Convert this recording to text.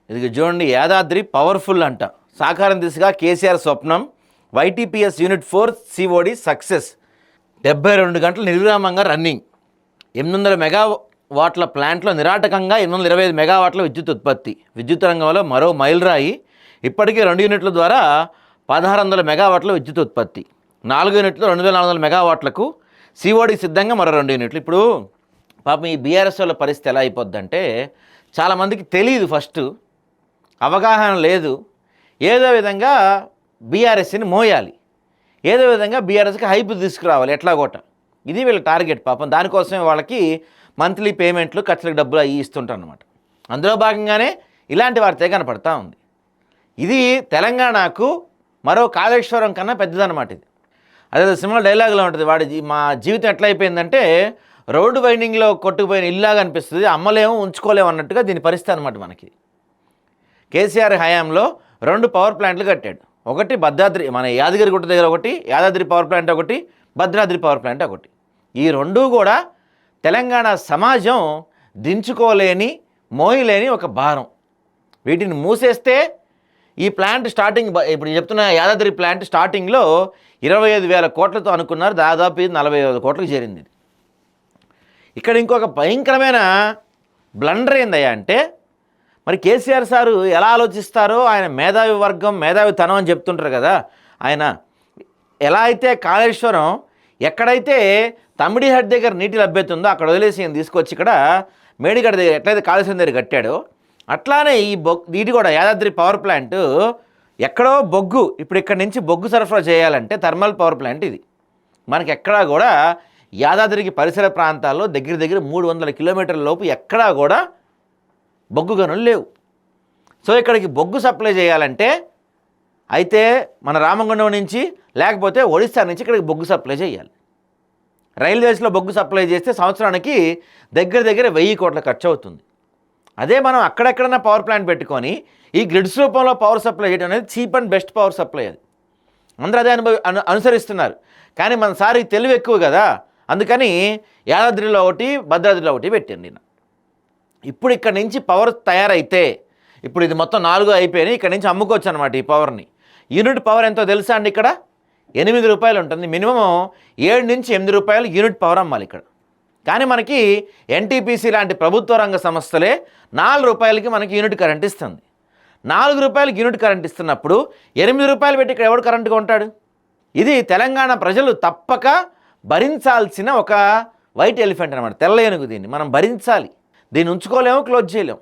ఇది చూడండి, యాదాద్రి పవర్ఫుల్ అంట. సాకారం దిశగా కేసీఆర్ స్వప్నం. YTPS unit 4 COD success. 72 గంటలు నిర్విరామంగా రన్నింగ్. 800 మెగావాట్ల ప్లాంట్లో నిరాటకంగా 825 మెగావాట్ల విద్యుత్ ఉత్పత్తి. విద్యుత్ రంగంలో మరో మైలురాయి. ఇప్పటికే 2 యూనిట్ల ద్వారా 1600 మెగావాట్ల విద్యుత్ ఉత్పత్తి. 4 యూనిట్లు 2400 మెగావాట్లకు. సిఓడి సిద్ధంగా మరో 2 యూనిట్లు. ఇప్పుడు పాపం ఈ బీఆర్ఎస్ వాళ్ళ పరిస్థితి ఎలా అయిపోద్దంటే, చాలామందికి తెలియదు, ఫస్ట్ అవగాహన లేదు. ఏదో విధంగా బీఆర్ఎస్ని మోయాలి, ఏదో విధంగా బీఆర్ఎస్కి హైప్ తీసుకురావాలి ఎట్లాగోట. ఇది వీళ్ళ టార్గెట్. పాపం దానికోసమే వాళ్ళకి మంత్లీ పేమెంట్లు, ఖర్చులకు డబ్బులు అవి ఇస్తుంటారు అనమాట. అందులో భాగంగానే ఇలాంటి వార్తే కనపడతా ఉంది. ఇది తెలంగాణకు మరో కాళేశ్వరం కన్నా పెద్దదన్నమాట. ఇది అదే సినిమా డైలాగ్లో ఉంటుంది, మా జీవితం ఎట్లా అయిపోయిందంటే రోడ్డు వైండింగ్లో కొట్టుకుపోయిన ఇల్లాగా అనిపిస్తుంది, అమ్మలేము ఉంచుకోలేము అన్నట్టుగా దీని పరిస్థితి అనమాట. మనకి కేసీఆర్ హయాంలో 2 పవర్ ప్లాంట్లు కట్టాడు. ఒకటి భద్రాద్రి, మన యాదగిరిగుట్ట దగ్గర ఒకటి, యాదాద్రి పవర్ ప్లాంట్ ఒకటి, భద్రాద్రి పవర్ ప్లాంట్ ఒకటి. ఈ 2 కూడా తెలంగాణ సమాజం దించుకోలేని, మోయలేని ఒక భారం. వీటిని మూసేస్తే ఈ ప్లాంట్ స్టార్టింగ్, ఇప్పుడు చెప్తున్న యాదాద్రి ప్లాంట్ స్టార్టింగ్లో 25,000 కోట్లతో అనుకున్నారు, దాదాపు 45,000 కోట్లకు చేరింది. ఇక్కడ ఇంకొక భయంకరమైన బ్లండర్ ఏందయ్యా అంటే, మరి కేసీఆర్ సారు ఎలా ఆలోచిస్తారో, ఆయన మేధావి వర్గం, మేధావితనం అని చెప్తుంటారు కదా, ఆయన ఎలా అయితే కాళేశ్వరం ఎక్కడైతే తమిడిహట్ దగ్గర నీటి లభ్యత ఉందో అక్కడ వదిలేసి ఈయన తీసుకొచ్చి ఇక్కడ మేడిగడ్డ దగ్గర ఎట్లయితే కాళేశ్వరం దగ్గర కట్టాడో, అట్లానే ఈ ఇది కూడా యాదాద్రి పవర్ ప్లాంట్ ఎక్కడో బొగ్గు, ఇప్పుడు ఇక్కడ నుంచి బొగ్గు సరఫరా చేయాలంటే థర్మల్ పవర్ ప్లాంట్ ఇది మనకి ఎక్కడా కూడా యాదాద్రికి పరిసర ప్రాంతాల్లో దగ్గర 300 కిలోమీటర్ల లోపు ఎక్కడా కూడా బొగ్గు గనులు లేవు. సో ఇక్కడికి బొగ్గు సప్లై చేయాలంటే అయితే మన రామగుండం నుంచి లేకపోతే ఒడిశా నుంచి ఇక్కడికి బొగ్గు సప్లై చేయాలి. రైల్వేస్లో బొగ్గు సప్లై చేస్తే సంవత్సరానికి దగ్గర 1000 కోట్ల ఖర్చు అవుతుంది. అదే మనం అక్కడెక్కడన్నా పవర్ ప్లాంట్ పెట్టుకొని ఈ గ్రిడ్స్ రూపంలో పవర్ సప్లై చేయడం అనేది cheap and best power supply. అది అందరూ అదే అనుసరిస్తున్నారు. కానీ మన సారి తెలివి ఎక్కువ కదా, అందుకని యాదాద్రిలో ఒకటి, భద్రాద్రిలో ఒకటి పెట్టండి. ఇప్పుడు ఇక్కడ నుంచి పవర్ తయారైతే, ఇప్పుడు ఇది మొత్తం 4 అయిపోయినాయి, ఇక్కడ నుంచి అమ్ముకోవచ్చు అనమాట ఈ పవర్ని. యూనిట్ పవర్ ఎంతో తెలుసా అండి? ఇక్కడ 8 రూపాయలు ఉంటుంది, మినిమం 7 నుంచి 8 రూపాయలు యూనిట్ పవర్ అమ్మాలి ఇక్కడ. కానీ మనకి ఎన్టీపీసీ లాంటి ప్రభుత్వ రంగ సంస్థలే 4 రూపాయలకి మనకి యూనిట్ కరెంట్ ఇస్తుంది. 4 రూపాయలకి యూనిట్ కరెంట్ ఇస్తున్నప్పుడు 8 రూపాయలు పెట్టి ఇక్కడ ఎవడు కరెంటు కొంటాడు? ఇది తెలంగాణ ప్రజలు తప్పక భరించాల్సిన ఒక వైట్ ఎలిఫెంట్ అనమాట, తెల్ల ఏనుగు. దీన్ని మనం భరించాలి, దీన్ని ఉంచుకోలేము, క్లోజ్ చేయలేము.